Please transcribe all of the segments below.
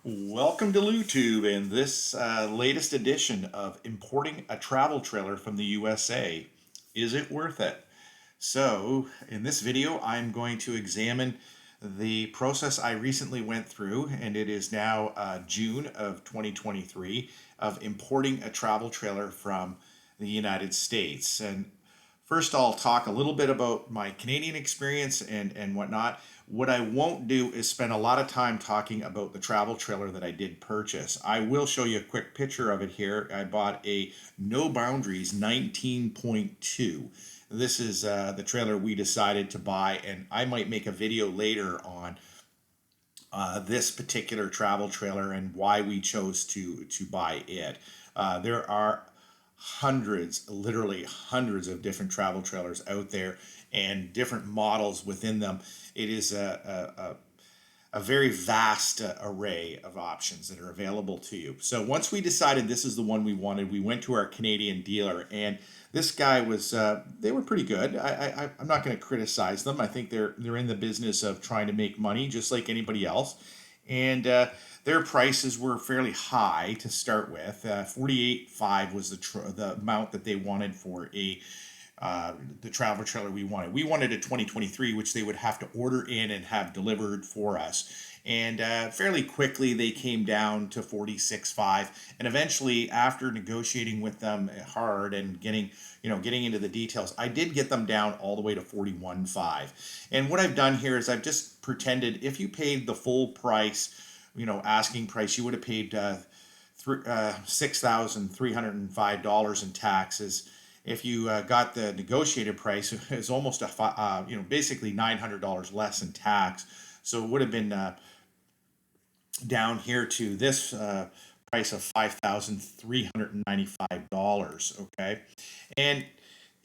Welcome to LuTube and this latest edition of importing a travel trailer from the USA. Is it worth it? So, in this video, I'm going to examine the process I recently went through, and it is now June of 2023, of importing a travel trailer from the United States. And first, I'll talk a little bit about my Canadian experience and whatnot. What I won't do is spend a lot of time talking about the travel trailer that I did purchase. I will show you a quick picture of it here. I bought a No Boundaries 19.2. This is the trailer we decided to buy, and I might make a video later on this particular travel trailer and why we chose to buy it. There are hundreds, literally hundreds of different travel trailers out there and different models within them. It is a very vast array of options that are available to you. So once we decided this is the one we wanted, we went to our Canadian dealer, and this guy was they were pretty good. I'm not going to criticize them. I think they're in the business of trying to make money just like anybody else, and their prices were fairly high to start with. 48.5 was the amount that they wanted for the travel trailer we wanted. We wanted a 2023, which they would have to order in and have delivered for us. And fairly quickly, they came down to 46.5. And eventually, after negotiating with them hard and getting into the details, I did get them down all the way to 41.5. And what I've done here is I've just pretended if you paid the full price, asking price, you would have paid $6,305 in taxes. If you got the negotiated price, it's almost basically $900 less in tax. So it would have been down here to this price of $5,395. Okay, and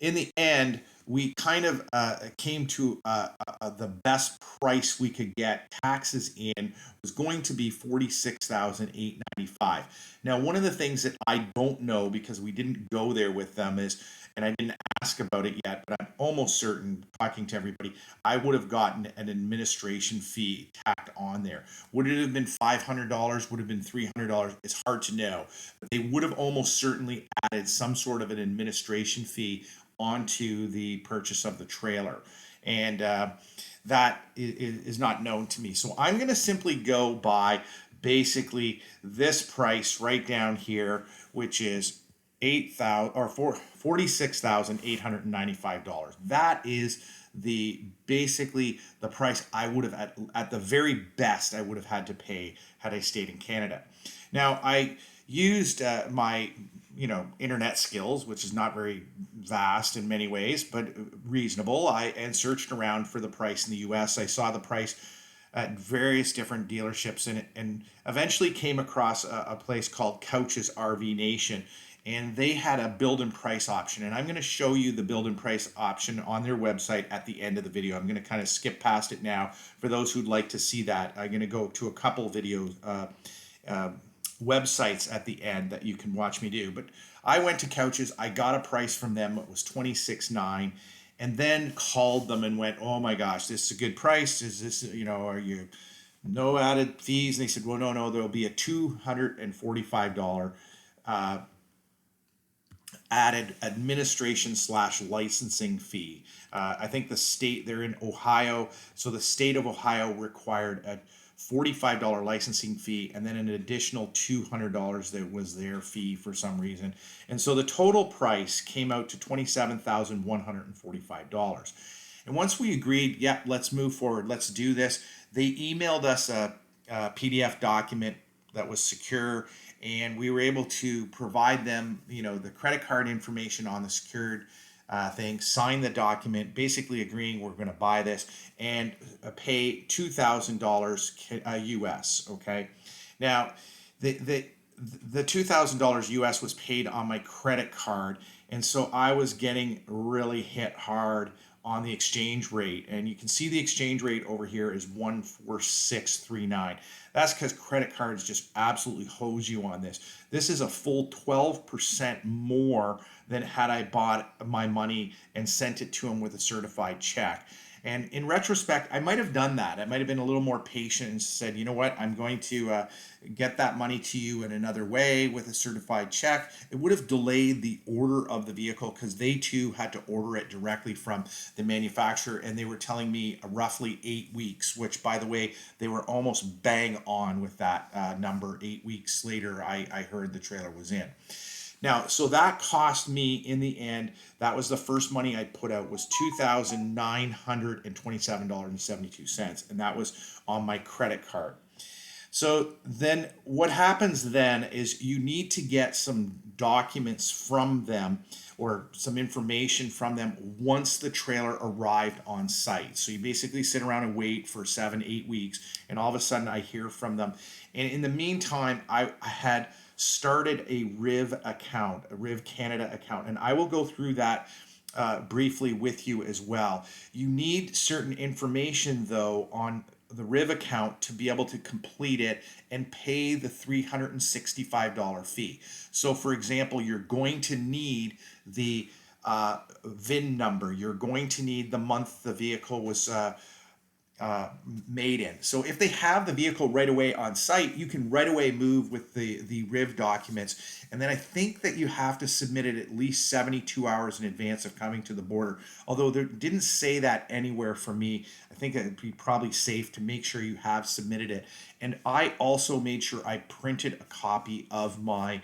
in the end, we kind of came to the best price we could get. Taxes in was going to be $46,895. Now, one of the things that I don't know because we didn't go there with them is, and I didn't ask about it yet, but I'm almost certain, talking to everybody, I would have gotten an administration fee tacked on there. Would it have been $500? Would it have been $300? It's hard to know. But they would have almost certainly added some sort of an administration fee onto the purchase of the trailer. And that is not known to me. So I'm going to simply go by basically this price right down here, which is $46,895. That is basically the price I would have at the very best I would have had to pay had I stayed in Canada. Now I used my internet skills, which is not very vast in many ways, but reasonable. And searched around for the price in the U.S. I saw the price at various different dealerships and eventually came across a place called Couch's RV Nation, and they had a build and price option. And I'm going to show you the build and price option on their website at the end of the video. I'm going to kind of skip past it now for those who'd like to see that. I'm going to go to a couple videos. Websites at the end that you can watch me do. But I went to Couches. I got a price from them. It was $26,900, and then called them and went, "Oh my gosh, this is a good price. Is this, are you no added fees?" And they said, "Well, no, there'll be a $245 added administration / licensing fee." I think they're in Ohio, so the state of Ohio required a $45 licensing fee and then an additional $200 that was their fee for some reason. And so the total price came out to $27,145. And once we agreed, yeah, let's move forward, let's do this, they emailed us a PDF document that was secure, and we were able to provide them, the credit card information on the secured thing, sign the document, basically agreeing we're going to buy this and pay $2,000 US. Okay, now the $2,000 US was paid on my credit card, and so I was getting really hit hard on the exchange rate, and you can see the exchange rate over here is 14639. That's because credit cards just absolutely hose you on this. This is a full 12% more than had I bought my money and sent it to them with a certified check. And in retrospect, I might have done that. I might have been a little more patient and said, you know what, I'm going to get that money to you in another way with a certified check. It would have delayed the order of the vehicle because they too had to order it directly from the manufacturer, and they were telling me roughly 8 weeks, which, by the way, they were almost bang on with that number. 8 weeks later, I heard the trailer was in. Now, so that cost me in the end, that was the first money I put out, was $2,927.72. And that was on my credit card. So then what happens then is you need to get some documents from them or some information from them once the trailer arrived on site. So you basically sit around and wait for 7, 8 weeks, and all of a sudden I hear from them. And in the meantime, I had started a RIV account, a RIV Canada account, and I will go through that briefly with you as well. You need certain information though on the RIV account to be able to complete it and pay the $365 fee. So for example, you're going to need the VIN number. You're going to need the month the vehicle was made in. So if they have the vehicle right away on site, you can right away move with the RIV documents. And then I think that you have to submit it at least 72 hours in advance of coming to the border. Although there didn't say that anywhere for me, I think it'd be probably safe to make sure you have submitted it. And I also made sure I printed a copy of my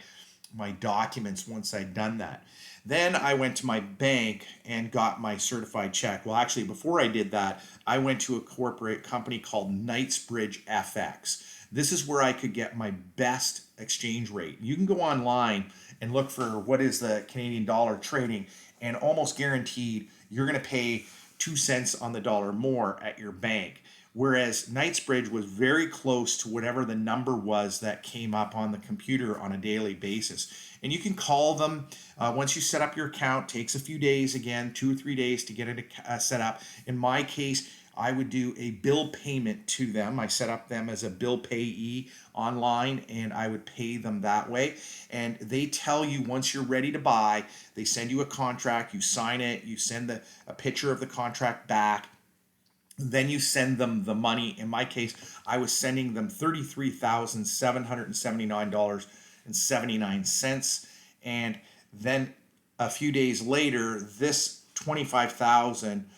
documents once I'd done that. Then I went to my bank and got my certified check. Well, actually, before I did that, I went to a corporate company called Knightsbridge FX. This is where I could get my best exchange rate. You can go online and look for what is the Canadian dollar trading, and almost guaranteed you're going to pay 2 cents on the dollar more at your bank. Whereas Knightsbridge was very close to whatever the number was that came up on the computer on a daily basis. And you can call them once you set up your account. Takes a few days, again, 2 or 3 days to get it set up. In my case, I would do a bill payment to them. I set up them as a bill payee online, and I would pay them that way. And they tell you once you're ready to buy, they send you a contract, you sign it, you send a picture of the contract back. Then you send them the money. In my case, I was sending them $33,779.79. And then a few days later, this 25,000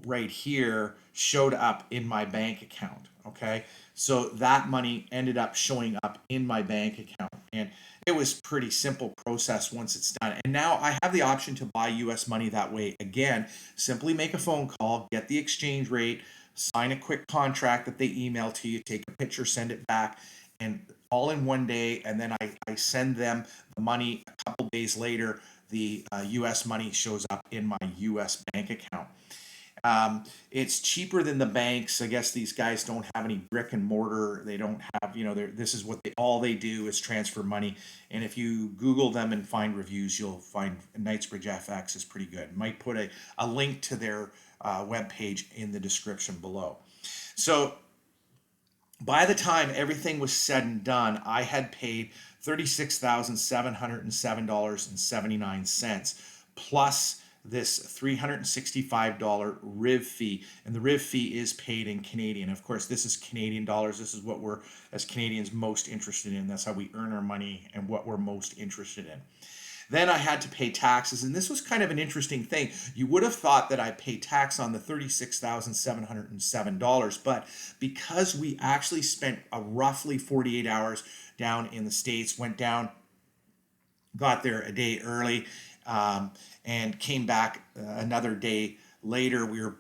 right here showed up in my bank account. Okay. So that money ended up showing up in my bank account. And it was pretty simple process once it's done. And now I have the option to buy US money that way. Again, simply make a phone call, get the exchange rate, sign a quick contract that they email to you, take a picture, send it back, and all in one day. And then I send them the money a couple days later. The US money shows up in my US bank account. It's cheaper than the banks. I guess these guys don't have any brick and mortar. They don't have, this is what all they do is transfer money. And if you Google them and find reviews, you'll find Knightsbridge FX is pretty good. Might put a link to their webpage in the description below. So by the time everything was said and done, I had paid $36,707.79 plus this $365 RIV fee, and the RIV fee is paid in Canadian. Of course, this is Canadian dollars. This is what we're, as Canadians, most interested in. That's how we earn our money and what we're most interested in. Then I had to pay taxes, and this was kind of an interesting thing. You would have thought that I paid tax on the $36,707, but because we actually spent roughly 48 hours down in the States, went down, got there a day early, and came back another day later. We were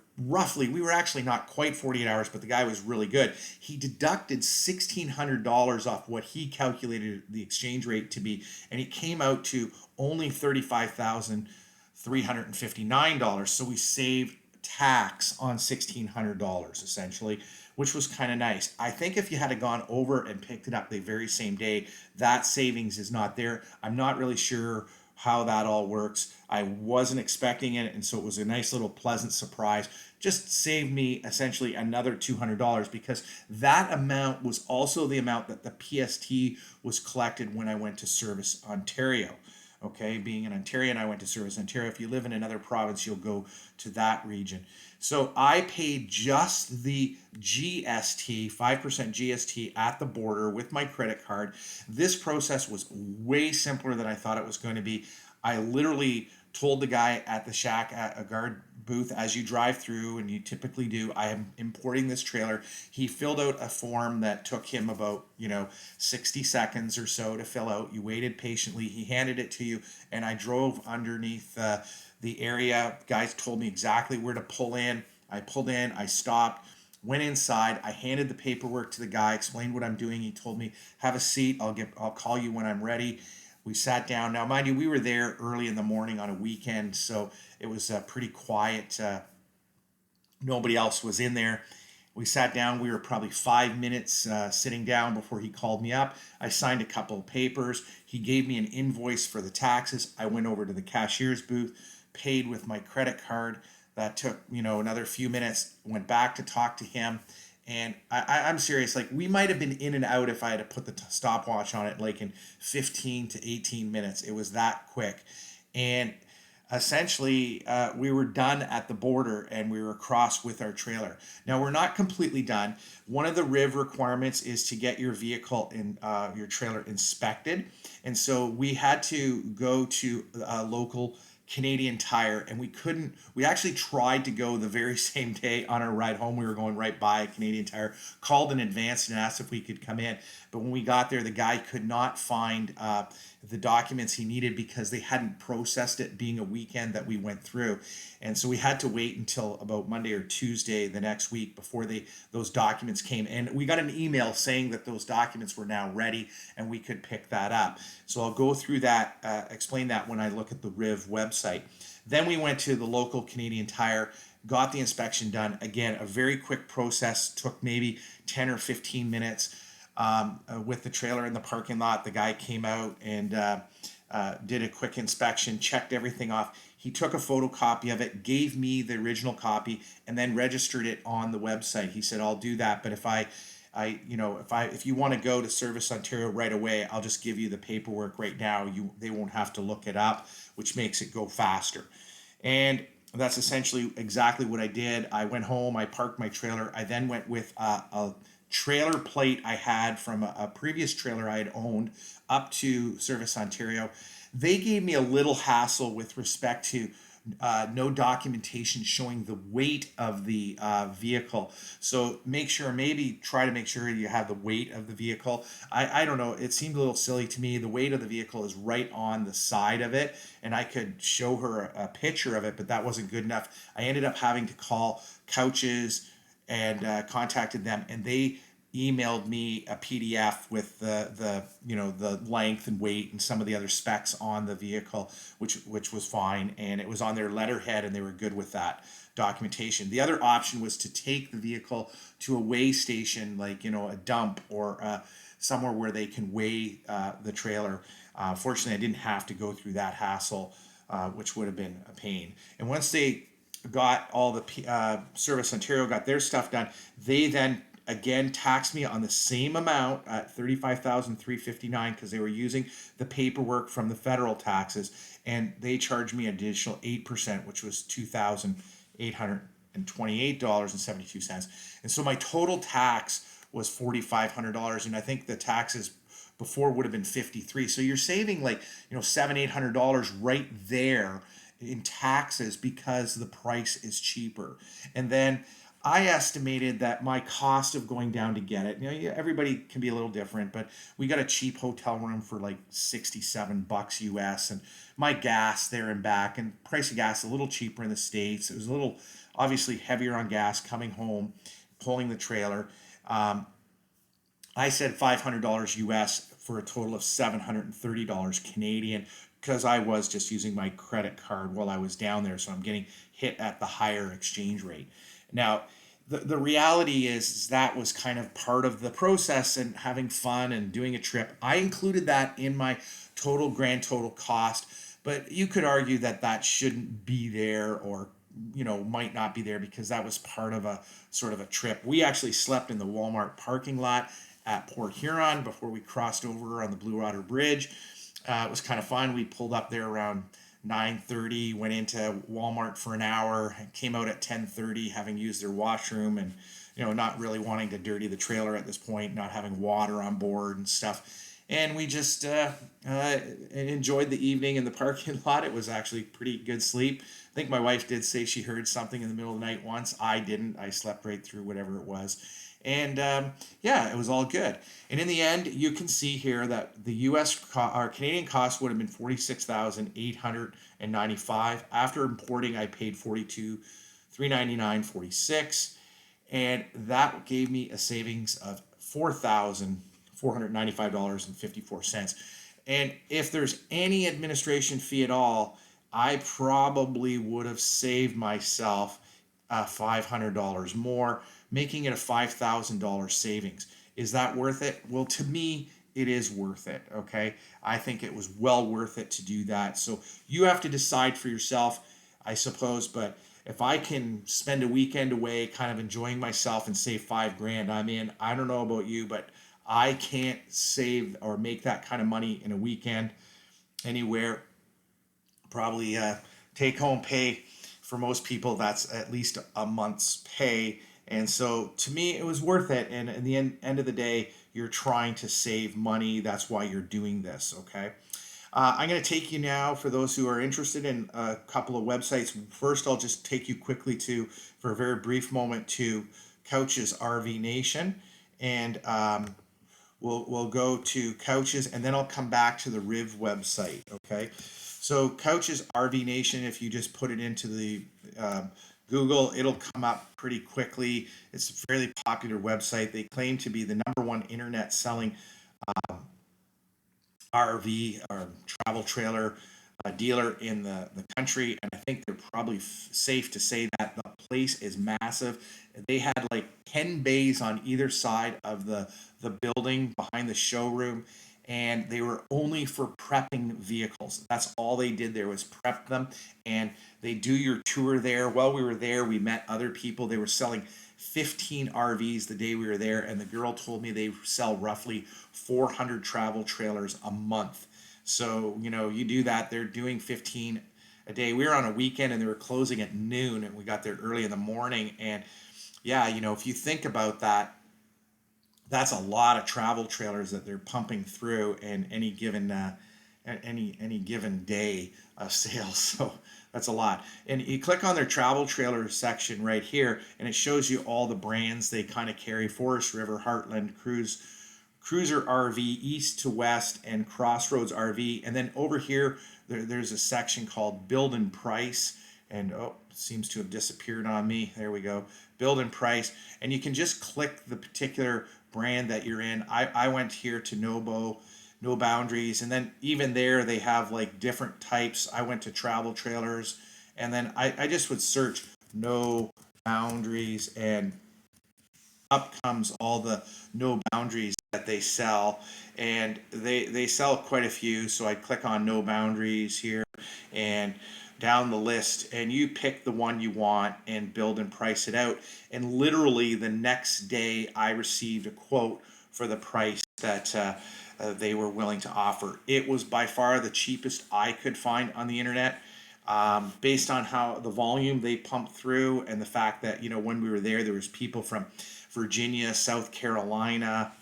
actually not quite 48 hours, but the guy was really good. He deducted $1,600 off what he calculated the exchange rate to be, and it came out to only $35,359. So we saved tax on $1,600 essentially, which was kind of nice. I think if you had gone over and picked it up the very same day, that savings is not there. I'm not really sure how that all works. I wasn't expecting it, and so it was a nice little pleasant surprise. Just saved me essentially another $200 because that amount was also the amount that the PST was collected when I went to Service Ontario. Okay, being an Ontarian, I went to Service Ontario. If you live in another province, you'll go to that region. So I paid just the GST, 5% GST at the border with my credit card. This process was way simpler than I thought it was going to be. I literally told the guy at the shack at a guard booth, as you drive through, and you typically do, I am importing this trailer. He filled out a form that took him about 60 seconds or so to fill out. You waited patiently, he handed it to you, and I drove underneath the area. Guys told me exactly where to pull in. I pulled in, I stopped, went inside, I handed the paperwork to the guy, explained what I'm doing. He told me, have a seat, I'll call you when I'm ready. We sat down. Now, mind you, we were there early in the morning on a weekend, so it was pretty quiet. Nobody else was in there. We sat down. We were probably 5 minutes sitting down before he called me up. I signed a couple of papers. He gave me an invoice for the taxes. I went over to the cashier's booth, paid with my credit card. That took, another few minutes. Went back to talk to him. And I'm serious, like we might have been in and out if I had to put the stopwatch on it like in 15 to 18 minutes. It was that quick. And essentially, we were done at the border and we were across with our trailer. Now, we're not completely done. One of the RIV requirements is to get your vehicle and your trailer inspected. And so we had to go to a local Canadian Tire, and we actually tried to go the very same day on our ride home. We were going right by a Canadian Tire, called in advance and asked if we could come in. But when we got there, the guy could not find the documents he needed because they hadn't processed it, being a weekend that we went through. And so we had to wait until about Monday or Tuesday the next week before those documents came. And we got an email saying that those documents were now ready and we could pick that up. So I'll go through that, explain that when I look at the RIV website. Then we went to the local Canadian Tire, got the inspection done. Again, a very quick process, took maybe 10 or 15 minutes. With the trailer in the parking lot, the guy came out and did a quick inspection, checked everything off. He took a photocopy of it, gave me the original copy, and then registered it on the website. He said, "I'll do that, but if you want to go to Service Ontario right away, I'll just give you the paperwork right now. They won't have to look it up, which makes it go faster." And that's essentially exactly what I did. I went home, I parked my trailer. I then went with a trailer plate I had from a previous trailer I had owned up to Service Ontario. They gave me a little hassle with respect to no documentation showing the weight of the vehicle. So try to make sure you have the weight of the vehicle. I don't know, it seemed a little silly to me. The weight of the vehicle is right on the side of it, and I could show her a picture of it, but that wasn't good enough. I ended up having to call Couches and contacted them, and they emailed me a PDF with the length and weight and some of the other specs on the vehicle, which was fine, and it was on their letterhead, and they were good with that documentation. The other option was to take the vehicle to a weigh station, like a dump or somewhere where they can weigh the trailer. Fortunately, I didn't have to go through that hassle, which would have been a pain. And once they got all the Service Ontario got their stuff done, they then again taxed me on the same amount at $35,359 because they were using the paperwork from the federal taxes, and they charged me an additional 8%, which was $2,828.72. And so my total tax was $4,500, and I think the taxes before would have been $53. So you're saving like $700-800 right there in taxes because the price is cheaper. And then I estimated that my cost of going down to get it, everybody can be a little different, but we got a cheap hotel room for like $67 US, and my gas there and back, and price of gas a little cheaper in the States. It was a little obviously heavier on gas coming home, pulling the trailer. I said $500 US for a total of $730 Canadian, because I was just using my credit card while I was down there, so I'm getting hit at the higher exchange rate. Now, the reality is that was kind of part of the process and having fun and doing a trip. I included that in my grand total cost, but you could argue that that shouldn't be there, or might not be there, because that was part of a sort of a trip. We actually slept in the Walmart parking lot at Port Huron before we crossed over on the Blue Water Bridge. It was kind of fun. We pulled up there around 9:30, went into Walmart for an hour, came out at 10:30, having used their washroom, and not really wanting to dirty the trailer at this point, not having water on board and stuff. And we just enjoyed the evening in the parking lot. It was actually pretty good sleep. I think my wife did say she heard something in the middle of the night once. I didn't. I slept right through whatever it was. And yeah, it was all good. And in the end, you can see here that the or Canadian cost would have been 46,895. After importing, I paid 42,399.46, and that gave me a savings of $4,495.54. And if there's any administration fee at all, I probably would have saved myself $500 more, making it a $5,000 savings. Is that worth it? Well, to me, it is worth it. Okay. I think it was well worth it to do that. So you have to decide for yourself, I suppose. But if I can spend a weekend away kind of enjoying myself and save $5,000, I'm in. I don't know about you, but I can't save or make that kind of money in a weekend anywhere. Probably take home pay for most people, that's at least a month's pay. And so to me, it was worth it. And in the end of the day, you're trying to save money. That's why you're doing this. Okay. I'm going to take you now, for those who are interested, in a couple of websites. First, I'll just take you quickly for a very brief moment, to Couch's RV Nation. And we'll go to Couch's, and then I'll come back to the Riv website. Okay. So Couch's RV Nation, if you just put it into the Google, it'll come up pretty quickly. It's a fairly popular website. They claim to be the #1 internet selling RV or travel trailer dealer in the country. And I think they're probably safe to say that the place is massive. They had like 10 bays on either side of the building behind the showroom. And they were only for prepping vehicles. That's all they did there, was prep them. And they do your tour there. While we were there, we met other people. They were selling 15 RVs the day we were there. And the girl told me they sell roughly 400 travel trailers a month. So, you do that. They're doing 15 a day. We were on a weekend and they were closing at noon, and we got there early in the morning. And yeah, if you think about that, that's a lot of travel trailers that they're pumping through in any given day of sales. So that's a lot. And you click on their travel trailer section right here, and it shows you all the brands they kind of carry: Forest River, Heartland, Cruiser RV, East to West, and Crossroads RV. And then over here, there's a section called Build and Price. And it seems to have disappeared on me. There we go. Build and Price. And you can just click the particular brand that you're in. I went here to No Boundaries. And then even there, they have like different types. I went to Travel Trailers. And then I just would search No Boundaries, and up comes all the No Boundaries that they sell. And they sell quite a few. So I click on No Boundaries here and down the list, and you pick the one you want and build and price it out. And literally the next day, I received a quote for the price that they were willing to offer. It was by far the cheapest I could find on the internet, based on how the volume they pumped through, and the fact that when we were there was people from Virginia, South Carolina.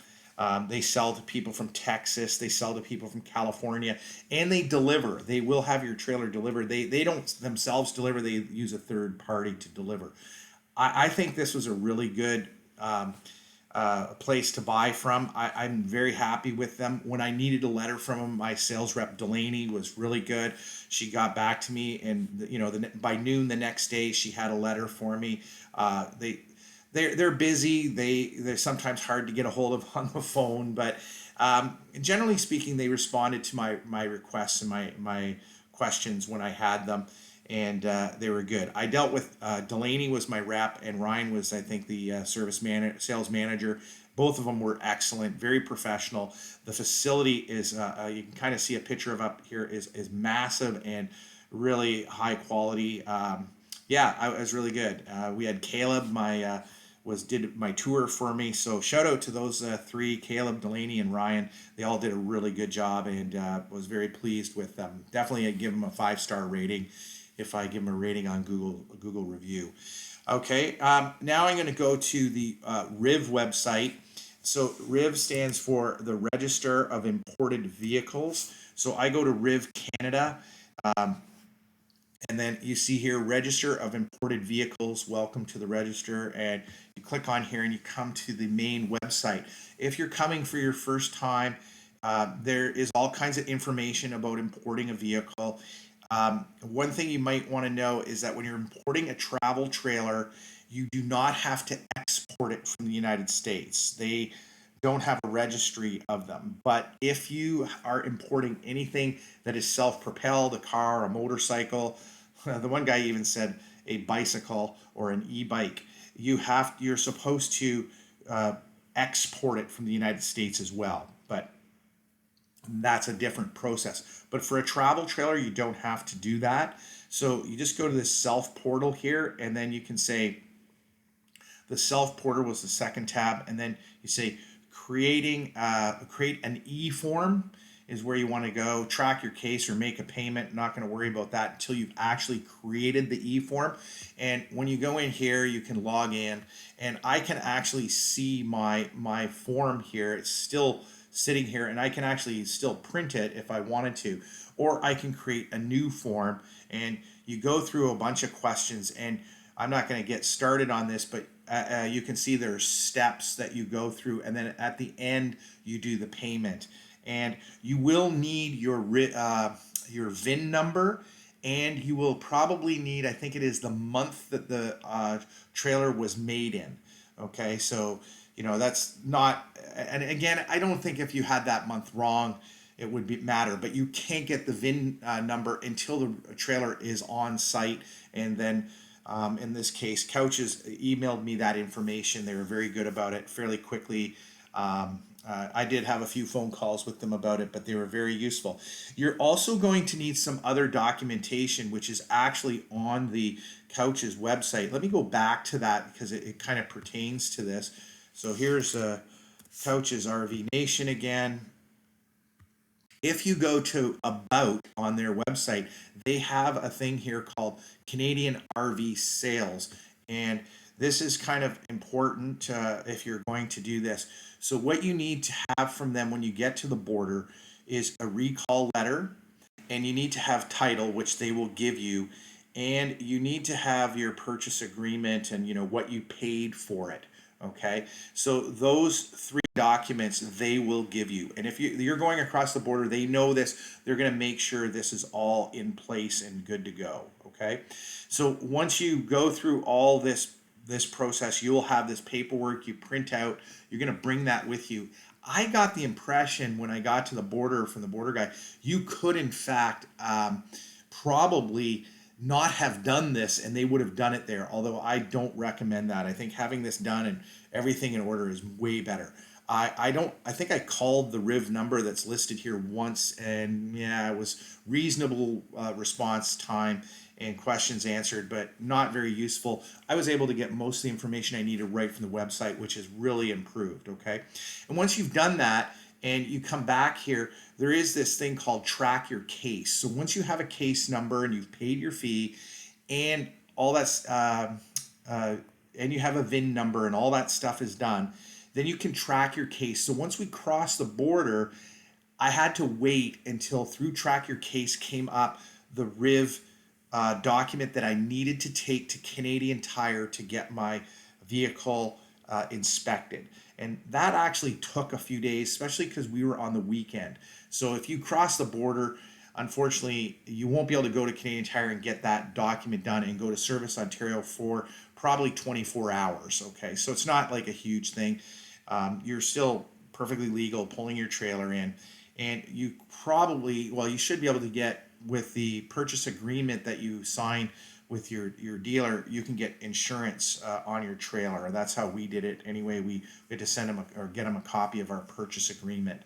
They sell to people from Texas. They sell to people from California, and they deliver. They will have your trailer delivered. They don't themselves deliver. They use a third party to deliver. I think this was a really good place to buy from. I'm very happy with them. When I needed a letter from them, my sales rep Delaney was really good. She got back to me, and by noon the next day, she had a letter for me. They're busy. They're sometimes hard to get a hold of on the phone, but generally speaking, they responded to my requests and my questions when I had them, and they were good. I dealt with Delaney was my rep, and Ryan was, I think, the sales manager. Both of them were excellent, very professional. The facility is you can kind of see a picture of up here is massive and really high quality. Yeah, I was really good. We had Caleb, my did my tour for me. So shout out to those three, Caleb, Delaney, and Ryan. They all did a really good job, and was very pleased with them. Definitely I'd give them a 5-star rating if I give them a rating on Google review. Okay, now I'm going to go to the RIV website. So RIV stands for the Register of Imported Vehicles. So I go to RIV Canada. And then you see here, Register of Imported Vehicles, welcome to the register. And you click on here and you come to the main website. If you're coming for your first time, there is all kinds of information about importing a vehicle. One thing you might want to know is that when you're importing a travel trailer, you do not have to export it from the United States. They don't have a registry of them. But if you are importing anything that is self-propelled, a car, a motorcycle, the one guy even said a bicycle or an e-bike, you're supposed to export it from the United States as well. But that's a different process. But for a travel trailer, you don't have to do that. So you just go to this self portal here, and then you can say the self portal was the second tab, and then you say create an e-form is where you want to go. Track your case or make a payment. Not going to worry about that until you've actually created the e-form. And when you go in here, you can log in, and I can actually see my form here. It's still sitting here, and I can actually still print it if I wanted to, or I can create a new form. And you go through a bunch of questions, and I'm not going to get started on this, but you can see there's steps that you go through, and then at the end you do the payment. And you will need your VIN number, and you will probably need, I think it is the month that the trailer was made in. Okay, so that's not, and again, I don't think if you had that month wrong, it would matter, but you can't get the VIN number until the trailer is on site. And then in this case, Couches emailed me that information. They were very good about it fairly quickly. I did have a few phone calls with them about it, but they were very useful. You're also going to need some other documentation, which is actually on the Couches website. Let me go back to that because it kind of pertains to this. So here's Couches RV Nation again. If you go to About on their website, they have a thing here called Canadian RV Sales. And this is kind of important if you're going to do this. So what you need to have from them when you get to the border is a recall letter, and you need to have title, which they will give you, and you need to have your purchase agreement and what you paid for it. Okay, so those 3 documents they will give you, and if you're going across the border, they know this. They're going to make sure this is all in place and good to go. Okay, so once you go through all this process, you'll have this paperwork you print out. You're going to bring that with you. I got the impression when I got to the border from the border guy, you could in fact probably not have done this, and they would have done it there, although I don't recommend that. I think having this done and everything in order is way better. I think I called the RIV number that's listed here once, and yeah, it was reasonable response time and questions answered, but not very useful. I was able to get most of the information I needed right from the website, which has really improved. Okay, and once you've done that and you come back here, there is this thing called track your case. So once you have a case number and you've paid your fee and all that's and you have a VIN number and all that stuff is done, then you can track your case. So once we cross the border, I had to wait until through Track Your Case came up the RIV document that I needed to take to Canadian Tire to get my vehicle inspected. And that actually took a few days, especially because we were on the weekend. So if you cross the border, unfortunately, you won't be able to go to Canadian Tire and get that document done and go to Service Ontario for probably 24 hours. Okay, so it's not like a huge thing. You're still perfectly legal pulling your trailer in, and you probably, well, you should be able to get with the purchase agreement that you sign with your dealer, you can get insurance on your trailer. That's how we did it anyway. We had to send them or get them a copy of our purchase agreement,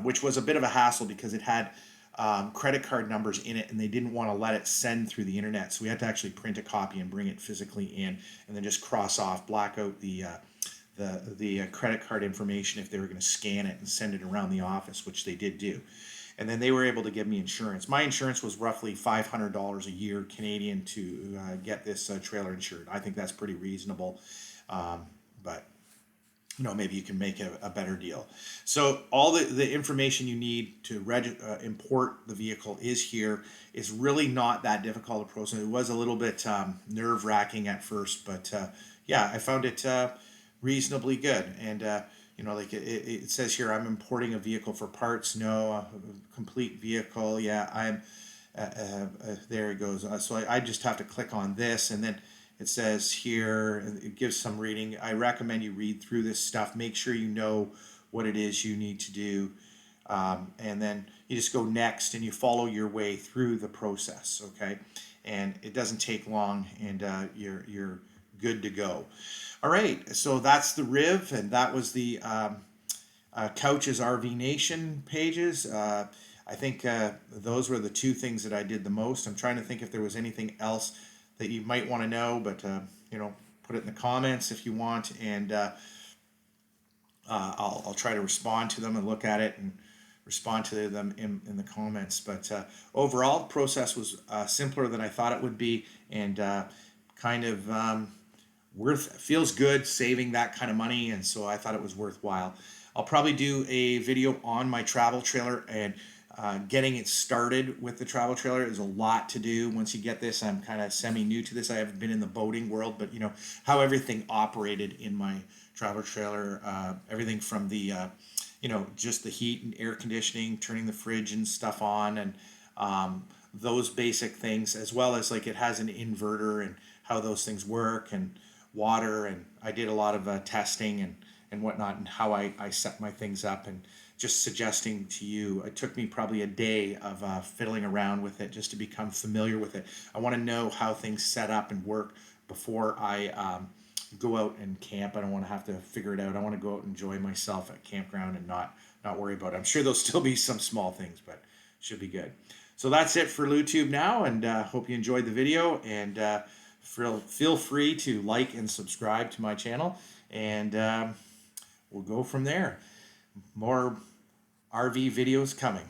which was a bit of a hassle because it had credit card numbers in it, and they didn't want to let it send through the internet. So we had to actually print a copy and bring it physically in, and then just cross off, black out the credit card information if they were going to scan it and send it around the office, which they did do. And then they were able to give me insurance. My insurance was roughly $500 a year Canadian to get this trailer insured. I think that's pretty reasonable, but maybe you can make a better deal. So all the information you need to import the vehicle is here. It's really not that difficult a process. It was a little bit nerve-wracking at first, but yeah, I found it reasonably good. And like it says here, I'm importing a vehicle for parts. No, a complete vehicle. Yeah, I'm. There it goes. So I just have to click on this, and then it says here, it gives some reading. I recommend you read through this stuff. Make sure you know what it is you need to do. And then you just go next and you follow your way through the process, okay? And it doesn't take long, and you're good to go. All right, so that's the Riv, and that was the Couch's RV Nation pages. I think those were the two things that I did the most. I'm trying to think if there was anything else that you might want to know, but put it in the comments if you want, and I'll try to respond to them and look at it and respond to them in the comments. But overall, the process was simpler than I thought it would be, and kind of feels good saving that kind of money, and so I thought it was worthwhile. I'll probably do a video on my travel trailer, and getting it started with the travel trailer is a lot to do. Once you get this, I'm kind of semi-new to this. I haven't been in the boating world, but how everything operated in my travel trailer, everything from the, just the heat and air conditioning, turning the fridge and stuff on, and those basic things, as well as like it has an inverter and how those things work, and water, and I did a lot of testing and whatnot, and how I set my things up, and just suggesting to you, it took me probably a day of fiddling around with it just to become familiar with it. I want to know how things set up and work before I go out and camp. I don't want to have to figure it out. I want to go out and enjoy myself at campground and not worry about it. I'm sure there'll still be some small things, but should be good. So that's it for LuTube now, and hope you enjoyed the video, and feel free to like and subscribe to my channel, and we'll go from there. More RV videos coming.